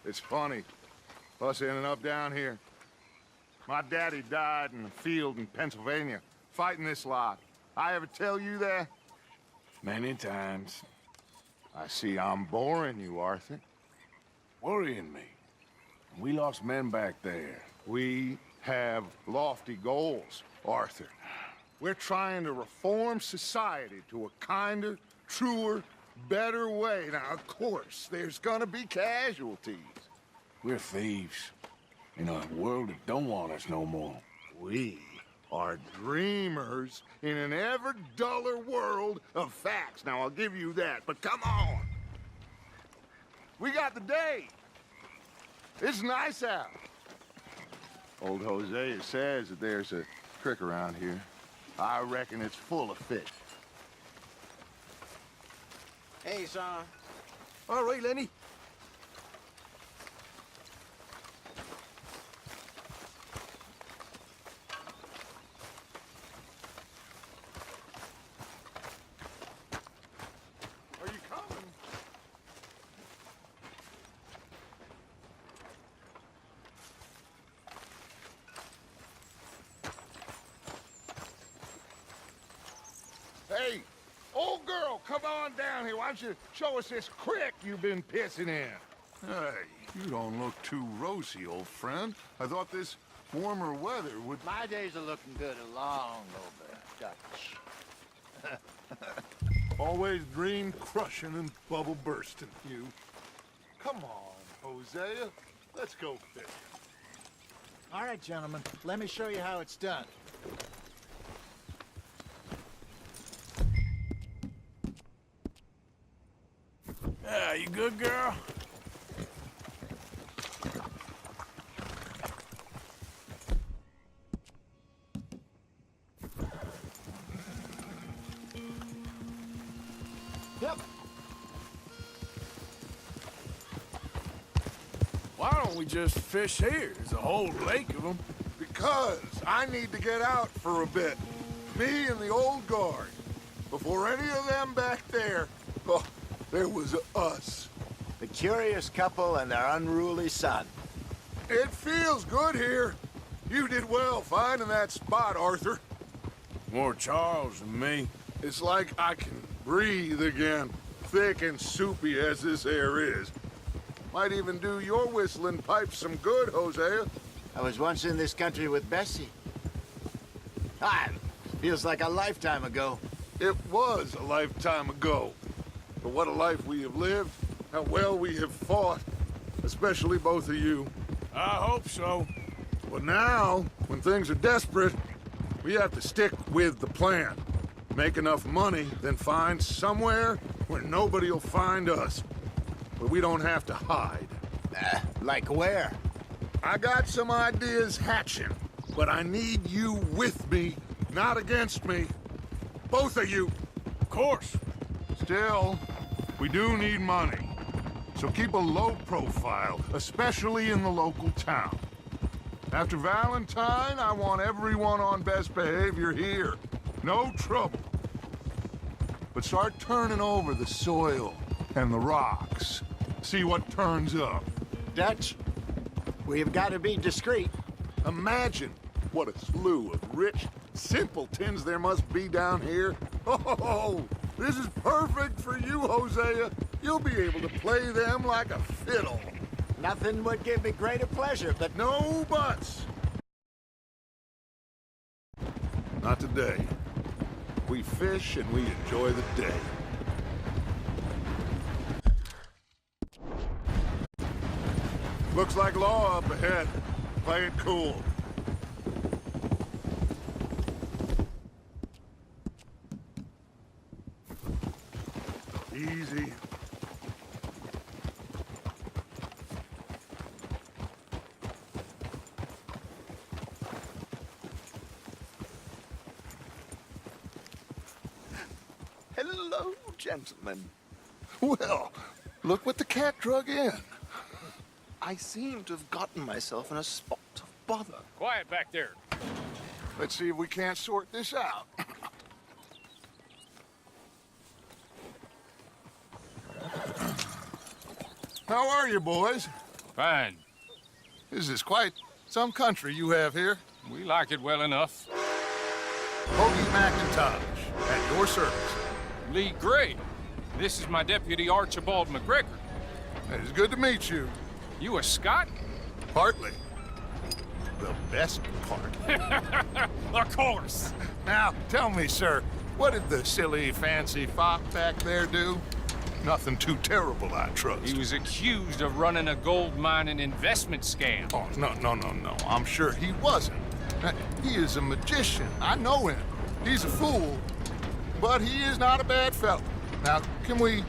It's funny, us ending up down here. My daddy died in the field in Pennsylvania, fighting this lot. I ever tell you that? Many times. I see I'm boring you, Arthur. Worrying me. We lost men back there. We have lofty goals, Arthur. We're trying to reform society to a kinder, truer, better way. Now, of course, there's gonna be casualties. We're thieves. In a world that don't want us no more. We are dreamers in an ever duller world of facts. Now, I'll give you that, but come on. We got the day. It's nice out. Old Hosea says that there's a creek around here. I reckon it's full of fish. Hey, son. All right, Lenny. Are you coming? Hey, old girl, come on down here. Why don't you show us this creek you've been pissing in? Hey, you don't look too rosy, old friend. I thought this warmer weather would... My days are looking good along over, Dutch. Always dream crushing and bubble bursting, you. Come on, Hosea. Let's go fishing. All right, gentlemen. Let me show you how it's done. Yeah, you good, girl? Yep. Why don't we just fish here? There's a whole lake of them. Because I need to get out for a bit. Me and the old guard. Before any of them back there, oh, there was us. The curious couple and their unruly son. It feels good here. You did well finding that spot, Arthur. More Charles than me. It's like I can breathe again, thick and soupy as this air is. Might even do your whistling pipes some good, Hosea. I was once in this country with Bessie. Feels like a lifetime ago. It was a lifetime ago. But what a life we have lived, how well we have fought, especially both of you. I hope so. But now, when things are desperate, we have to stick with the plan. Make enough money, then find somewhere where nobody will find us. Where we don't have to hide. Like where? I got some ideas hatching, but I need you with me, not against me. Both of you. Of course. Still, we do need money. So keep a low profile, especially in the local town. After Valentine, I want everyone on best behavior here. No trouble. But start turning over the soil and the rocks. See what turns up. Dutch, we've got to be discreet. Imagine what a slew of rich simpletons there must be down here. Oh, this is perfect for you, Hosea. You'll be able to play them like a fiddle. Nothing would give me greater pleasure, but No buts. Not today. We fish and we enjoy the day. Looks like law up ahead. Play it cool. Easy. Hello, gentlemen. Well, look what the cat drug in. I seem to have gotten myself in a spot of bother. Quiet back there. Let's see if we can't sort this out. How are you, boys? Fine. This is quite some country you have here. We like it well enough. Hoagie McIntosh, at your service. Lee Gray. This is my deputy, Archibald McGregor. It is good to meet you. You a Scot? Partly. The best part. Of course. Now, tell me, sir, what did the silly, fancy fop back there do? Nothing too terrible, I trust. He was accused of running a gold mining investment scam. Oh, no. I'm sure he wasn't. He is a magician. I know him. He's a fool, but he is not a bad fellow. Now, can we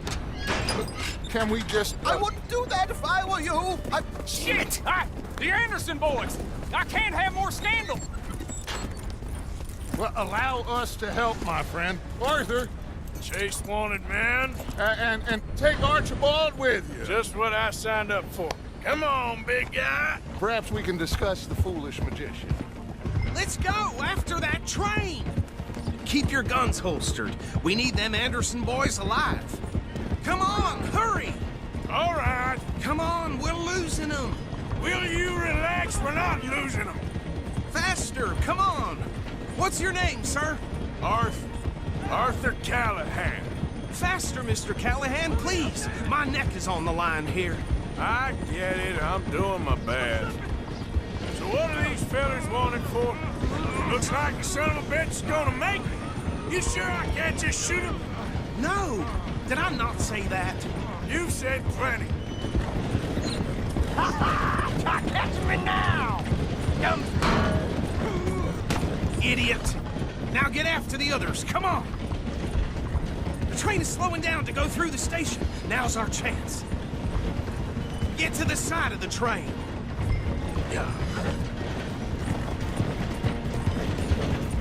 just... I wouldn't do that if I were you. Shit! The Anderson boys! I can't have more scandal! Well, allow us to help, my friend. Arthur, Chase wanted man. and take Archibald with you. Just what I signed up for. Come on, big guy. Perhaps we can discuss the foolish magician. Let's go after that train! Keep your guns holstered. We need them Anderson boys alive. Come on, hurry! All right. Come on, we're losing them. Will you relax? We're not losing them. Faster, come on. What's your name, sir? Arthur Callahan. Faster, Mr. Callahan, please. My neck is on the line here. I get it. I'm doing my best. So what are these fellas wanted for? Looks like the son of a bitch is gonna make it. You sure I can't just shoot him? No, did I not say that? You said plenty. Catch me now! Idiot! Now get after the others, come on! The train is slowing down to go through the station. Now's our chance. Get to the side of the train.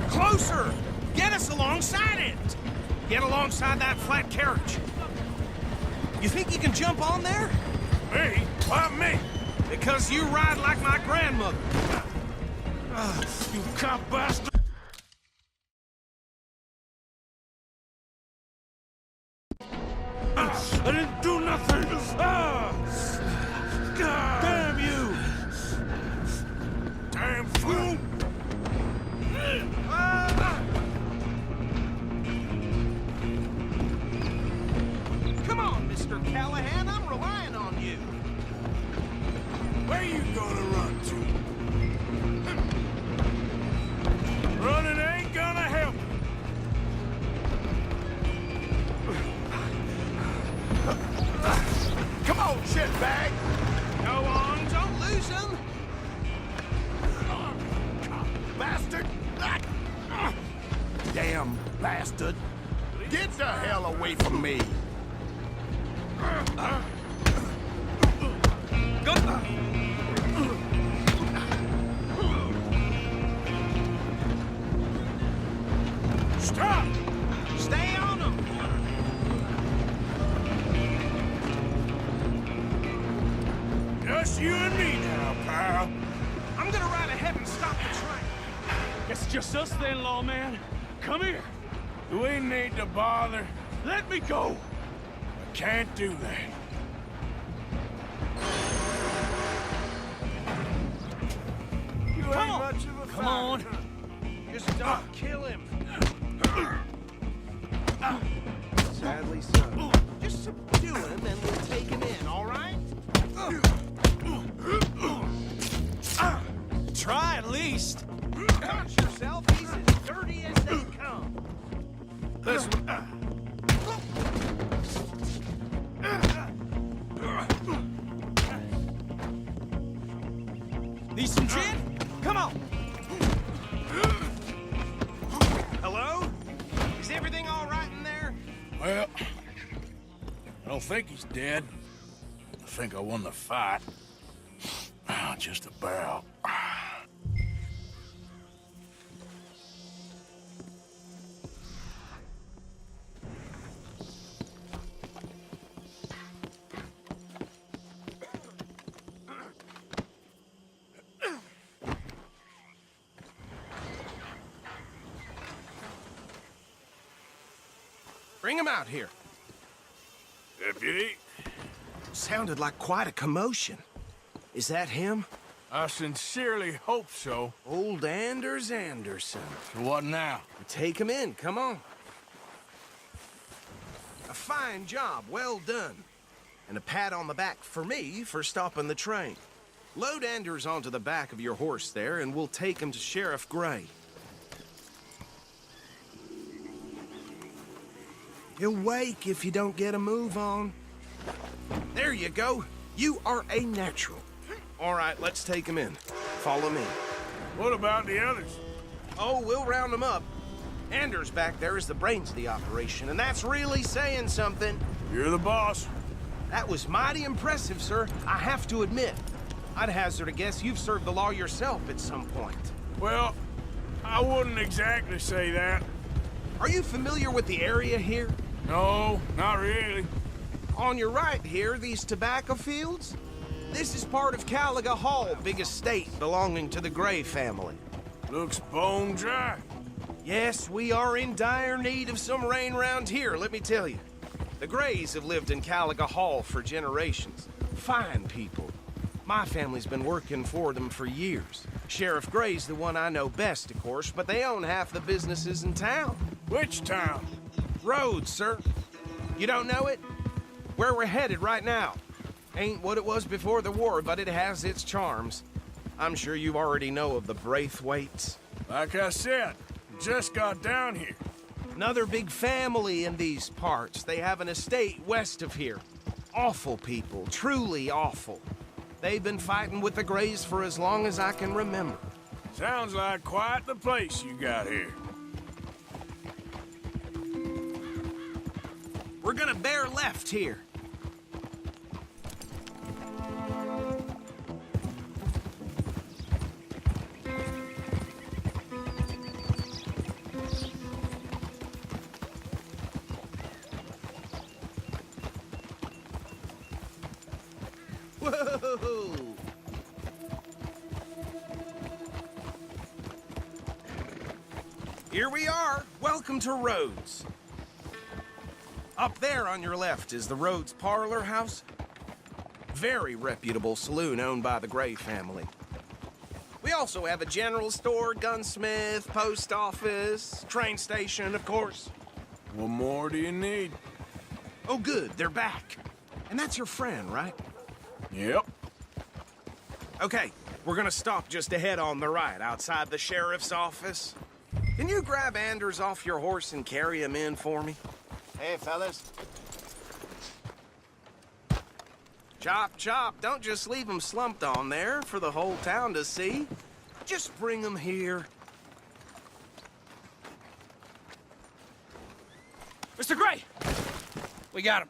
Closer! Get us alongside it! Get alongside that flat carriage. You think you can jump on there? Me? Why me? Because you ride like my grandmother. You cop bastard! I didn't do nothing! Damn you! Damn fool! Come on, Mr. Callahan, I'm relying on you. Where you gonna run to? Running ain't gonna help. Come on, shitbag! Go on, don't lose him. Bastard! Damn bastard! Get the hell away from me! Stop! Stay on him. Just you and me now, pal. I'm gonna ride ahead and stop the train. It's just us then, lawman. Come here. Do we need to bother? Let me go. I can't do that. You ain't Come on. much of a Come on. fighter. Just don't kill him. Sadly so. Just subdue him and we'll take him in, all right? Try at least. Watch yourself, he's as dirty as they come. Need some gin? Come on. Hello? Is everything all right in there? Well, I don't think he's dead. I think I won the fight. Just about. Bring him out here. Deputy? Sounded like quite a commotion. Is that him? I sincerely hope so. Old Anders Anderson. So what now? Take him in, come on. A fine job, well done. And a pat on the back for me for stopping the train. Load Anders onto the back of your horse there, and we'll take him to Sheriff Gray. He'll wake if you don't get a move on. There you go. You are a natural. All right, let's take him in. Follow me. What about the others? Oh, we'll round them up. Anders back there is the brains of the operation, and that's really saying something. You're the boss. That was mighty impressive, sir. I have to admit. I'd hazard a guess you've served the law yourself at some point. Well, I wouldn't exactly say that. Are you familiar with the area here? No, not really. On your right here, these tobacco fields? This is part of Caliga Hall, big estate belonging to the Gray family. Looks bone dry. Yes, we are in dire need of some rain round here, let me tell you. The Grays have lived in Caliga Hall for generations. Fine people. My family's been working for them for years. Sheriff Gray's the one I know best, of course, but they own half the businesses in town. Which town? Rhodes, sir. You don't know it? Where we're headed right now. Ain't what it was before the war, but it has its charms. I'm sure you already know of the Braithwaites. Like I said, just got down here. Another big family in these parts. They have an estate west of here. Awful people, truly awful. They've been fighting with the Grays for as long as I can remember. Sounds like quite the place you got here. We're gonna bear left here. Whoa! Here we are. Welcome to Rhodes. Up there on your left is the Rhodes Parlor House. Very reputable saloon owned by the Gray family. We also have a general store, gunsmith, post office, train station, of course. What more do you need? Oh, good, they're back. And that's your friend, right? Yep. Okay, we're gonna stop just ahead on the right, outside the sheriff's office. Can you grab Anders off your horse and carry him in for me? Hey, fellas. Chop, chop, don't just leave him slumped on there for the whole town to see. Just bring him here. Mr. Gray! We got him.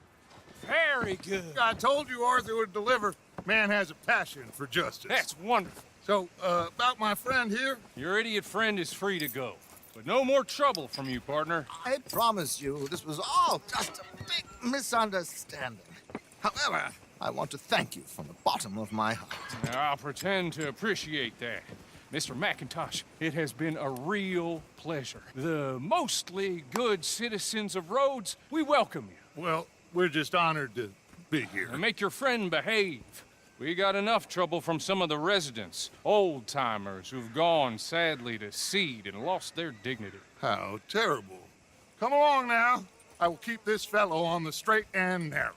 Very good. I told you Arthur would deliver. Man has a passion for justice. That's wonderful. So, about my friend here? Your idiot friend is free to go. But no more trouble from you, partner. I promise you, this was all just a big misunderstanding. However, I want to thank you from the bottom of my heart. I'll pretend to appreciate that. Mr. McIntosh, it has been a real pleasure. The mostly good citizens of Rhodes, we welcome you. Well, we're just honored to be here. And make your friend behave. We got enough trouble from some of the residents, old-timers who've gone, sadly, to seed and lost their dignity. How terrible. Come along now. I will keep this fellow on the straight and narrow.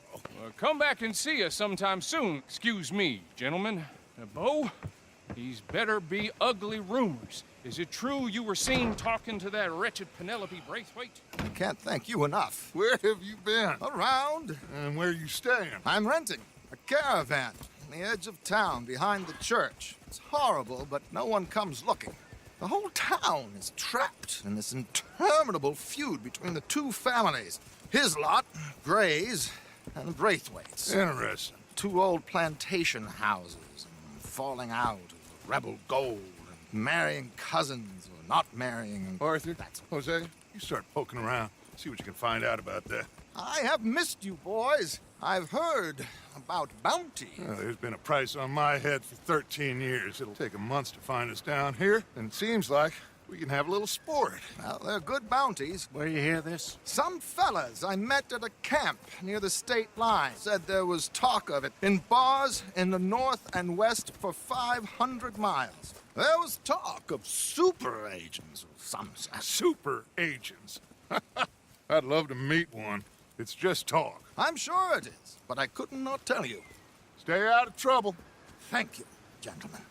Come back and see us sometime soon. Excuse me, gentlemen. Bo, these better be ugly rumors. Is it true you were seen talking to that wretched Penelope Braithwaite? I can't thank you enough. Where have you been? Around. And where you staying? I'm renting a caravan on the edge of town behind the church. It's horrible, but no one comes looking. The whole town is trapped in this interminable feud between the two families. His lot, Gray's, and Braithwaite's. Interesting. Two old plantation houses, and falling out of rebel gold, and marrying cousins or not marrying. Arthur, Jose, you start poking around. See what you can find out about that. I have missed you, boys. I've heard about bounty. Well, there's been a price on my head for 13 years. It'll take a month to find us down here, and it seems like We can have a little sport. Well, they're good bounties. Where you hear this? Some fellas I met at a camp near the state line said there was talk of it in bars in the north and west for 500 miles. There was talk of super agents of some sort. Super agents. I'd love to meet one. It's just talk. I'm sure it is, but I couldn't not tell you. Stay out of trouble. Thank you, gentlemen.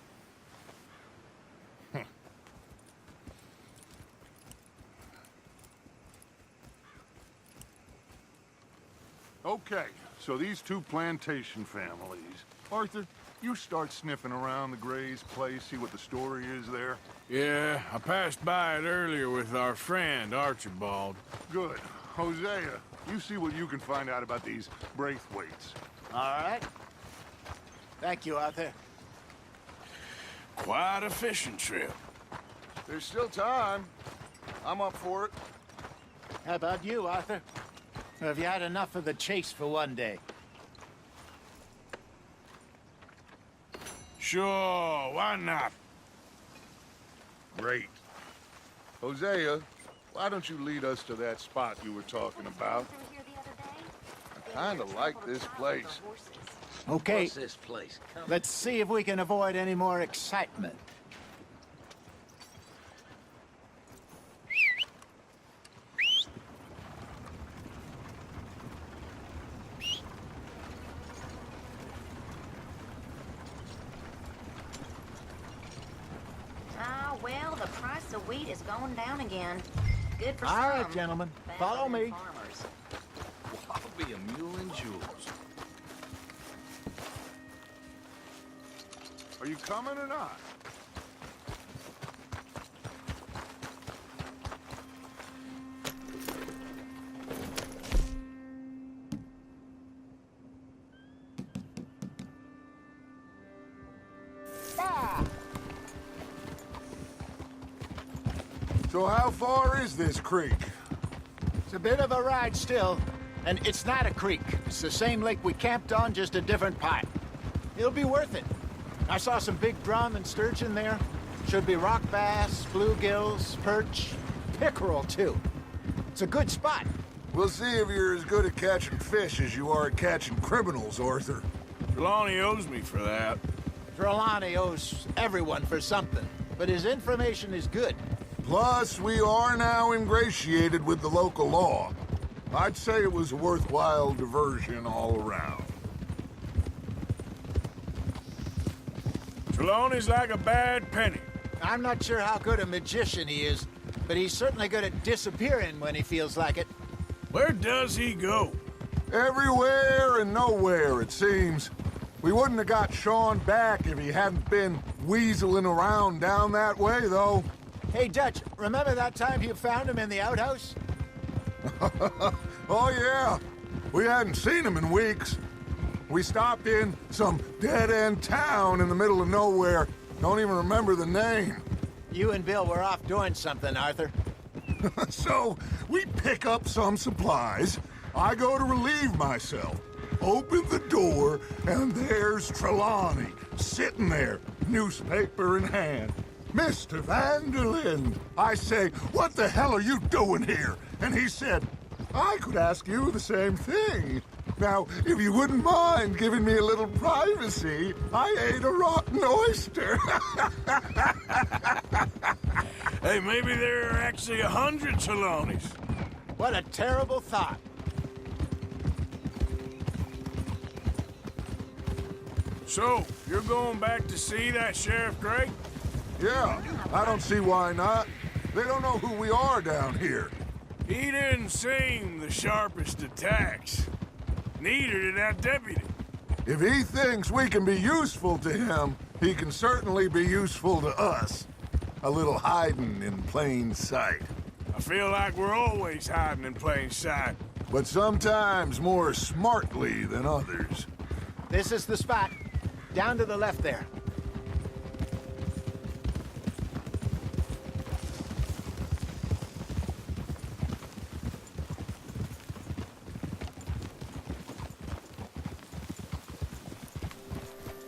Okay, so these two plantation families. Arthur, you start sniffing around the Gray's place, see what the story is there. Yeah, I passed by it earlier with our friend, Archibald. Good. Hosea, you see what you can find out about these Braithwaites. All right. Thank you, Arthur. Quite a fishing trip. There's still time. I'm up for it. How about you, Arthur? Have you had enough of the chase for one day? Sure, why not? Great. Hosea, why don't you lead us to that spot you were talking about? I kinda like this place. Okay, What's this place? Come let's see if we can avoid any more excitement. Ah, well, the price of wheat is going down again. Good for All some. right, gentlemen, bad follow for them me. farmers. I'll be a mule and jewels. Are you coming or not? So how far is this creek? It's a bit of a ride still, and it's not a creek. It's the same lake we camped on, just a different pipe. It'll be worth it. I saw some big drum and sturgeon there. Should be rock bass, bluegills, perch, pickerel, too. It's a good spot. We'll see if you're as good at catching fish as you are at catching criminals, Arthur. Trelawney owes me for that. Trelawney owes everyone for something, but his information is good. Plus, we are now ingratiated with the local law. I'd say it was a worthwhile diversion all around. Trelawney's like a bad penny. I'm not sure how good a magician he is, but he's certainly good at disappearing when he feels like it. Where does he go? Everywhere and nowhere, it seems. We wouldn't have got Sean back if he hadn't been weaseling around down that way, though. Hey, Dutch, remember that time you found him in the outhouse? Oh, yeah. We hadn't seen him in weeks. We stopped in some dead-end town in the middle of nowhere. Don't even remember the name. You and Bill were off doing something, Arthur. So, we pick up some supplies. I go to relieve myself. Open the door, and there's Trelawney, sitting there, newspaper in hand. Mr. Vanderlyn. I say, what the hell are you doing here? And he said, I could ask you the same thing. Now, if you wouldn't mind giving me a little privacy, I ate a rotten oyster. Hey, maybe there are actually 100 Trelawneys. What a terrible thought. So, you're going back to see that Sheriff Gray? Yeah, I don't see why not. They don't know who we are down here. He didn't seem the sharpest attacks. Neither did that deputy. If he thinks we can be useful to him, he can certainly be useful to us. A little hiding in plain sight. I feel like we're always hiding in plain sight. But sometimes more smartly than others. This is the spot. Down to the left there.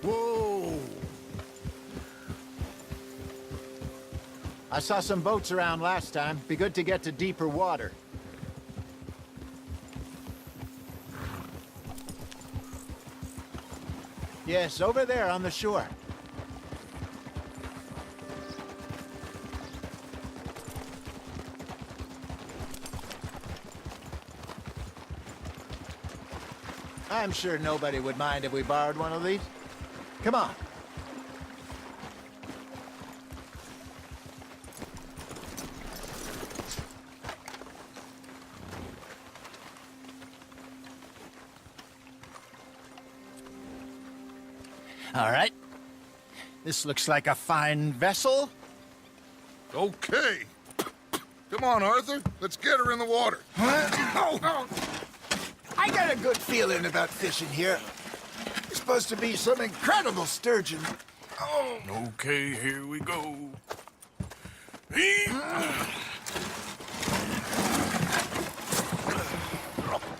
Whoa! I saw some boats around last time. Be good to get to deeper water. Yes, over there on the shore. I'm sure nobody would mind if we borrowed one of these. Come on. All right. This looks like a fine vessel. Okay. Come on, Arthur. Let's get her in the water. Oh. I got a good feeling about fishing here. It's supposed to be some incredible sturgeon. Oh. Okay, here we go.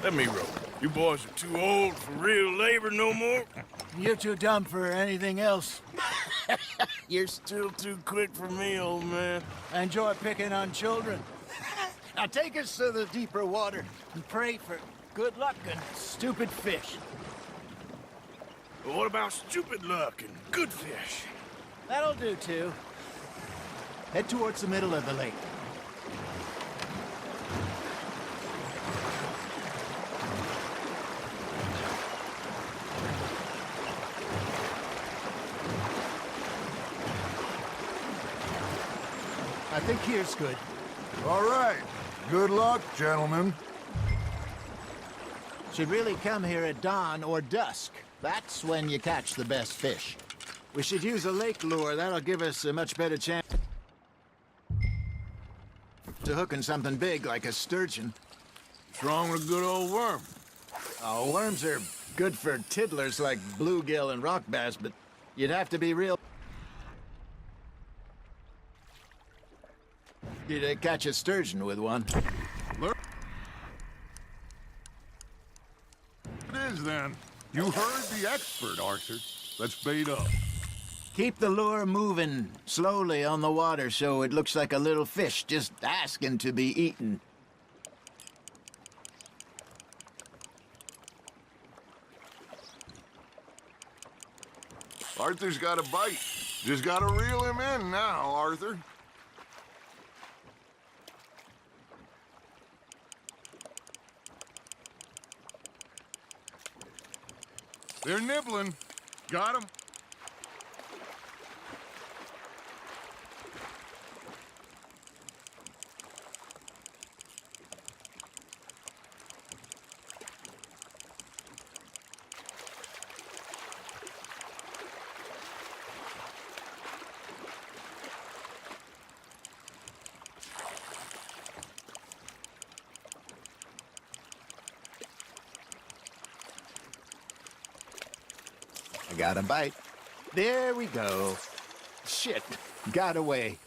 Let me row. You boys are too old for real labor no more. You're too dumb for anything else. You're still too quick for me, old man. I enjoy picking on children. Now take us to the deeper water and pray for good luck and stupid fish. But what about stupid luck and good fish? That'll do, too. Head towards the middle of the lake. I think here's good. All right. Good luck, gentlemen. Should really come here at dawn or dusk. That's when you catch the best fish. We should use a lake lure. That'll give us a much better chance to hooking something big like a sturgeon. What's wrong with a good old worm? Oh, worms are good for tiddlers like bluegill and rock bass, but you'd have to be real. You'd catch a sturgeon with one. It is, then. You heard the expert, Arthur. Let's bait up. Keep the lure moving slowly on the water so it looks like a little fish just asking to be eaten. Arthur's got a bite. Just gotta reel him in now, Arthur. They're nibbling. Got him. I got a bite. There we go. Shit, got away.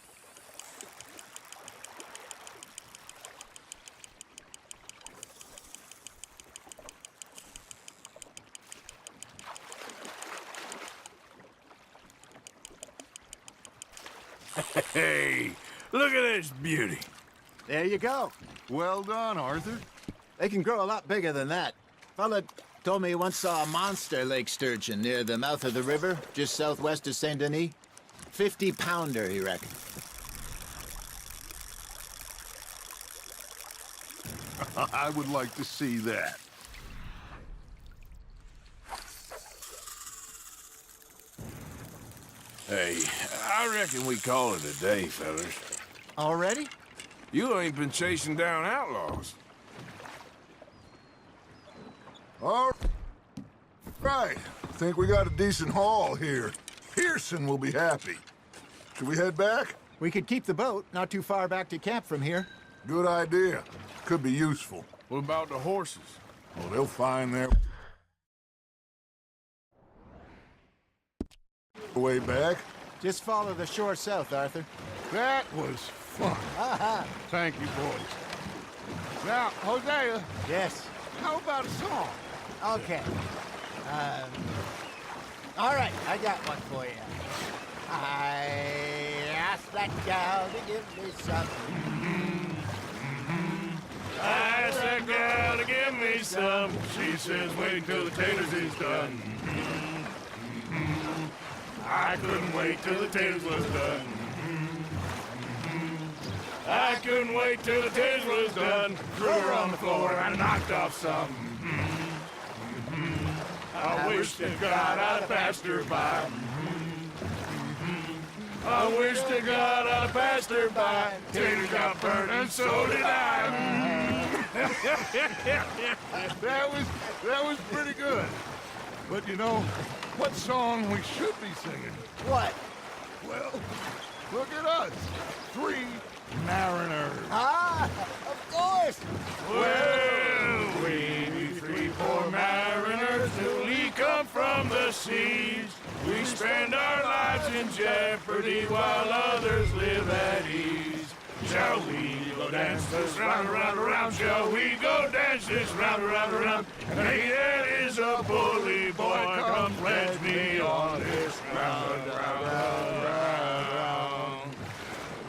Hey, look at this beauty. There you go. Well done, Arthur. They can grow a lot bigger than that. Fella told me he once saw a monster lake sturgeon near the mouth of the river, just southwest of Saint Denis. 50-pounder, he reckoned. I would like to see that. Hey, I reckon we call it a day, fellas. Already? You ain't been chasing down outlaws. All right. Think we got a decent haul here. Pearson will be happy. Should we head back? We could keep the boat not too far back to camp from here. Good idea. Could be useful. What about the horses? Well, they'll find their way back. Just follow the shore south, Arthur. That was fun. Thank you, boys. Now, Hosea, Yes. how about a song? Okay. All right, I got one for you. I asked that gal to give me some. I asked that gal to give me some. She says, wait till the taters is done. I couldn't wait till the taters was done. I couldn't wait till the taters was done. Threw her on the floor and knocked off some. I wish to God I'd passed her by. I wish to God I'd passed her by. Tater got burned and so did I. That was pretty good. But you know, what song we should be singing? What? Well, look at us. 3 mariners. Ah, of course. Well, we be 3 poor mariners newly come from the seas. We spend our lives in jeopardy while others live at ease. Shall we go dance this round, around, around? Shall we go dance this round, around, around? And he that is a bully boy, come pledge me on this round, round, round, round.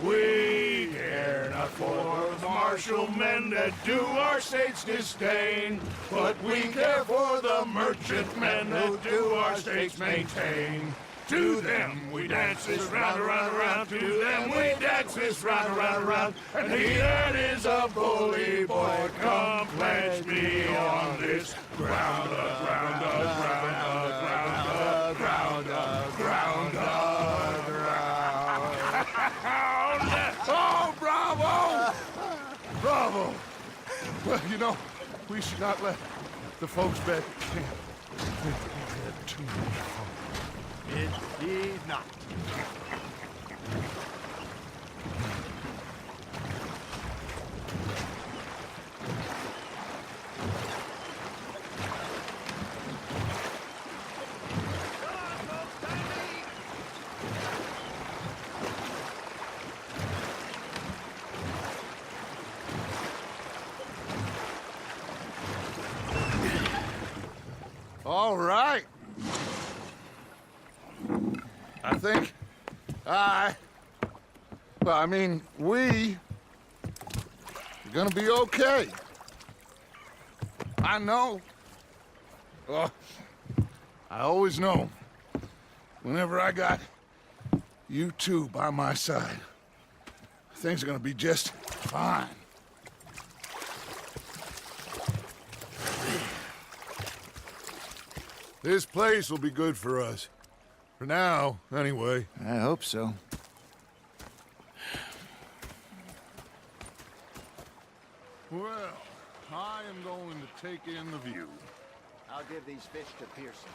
We care not for the martial men that do our state's disdain, but we care for the merchant men that do our state's maintain. To them we dance this round, around, around. To them we dance this round, around, around. And he that is a bully boy, come pledge me on this ground, ground, ground, ground, ground, ground, ground. Oh, bravo! Bravo! Well, you know, we should not let the folks back at camp think that we've had too much fun. Indeed not. All right. I think we are gonna be okay. I know. Oh, I always know. Whenever I got you two by my side, things are gonna be just fine. This place will be good for us. For now, anyway. I hope so. Well, I am going to take in the view. I'll give these fish to Pearson.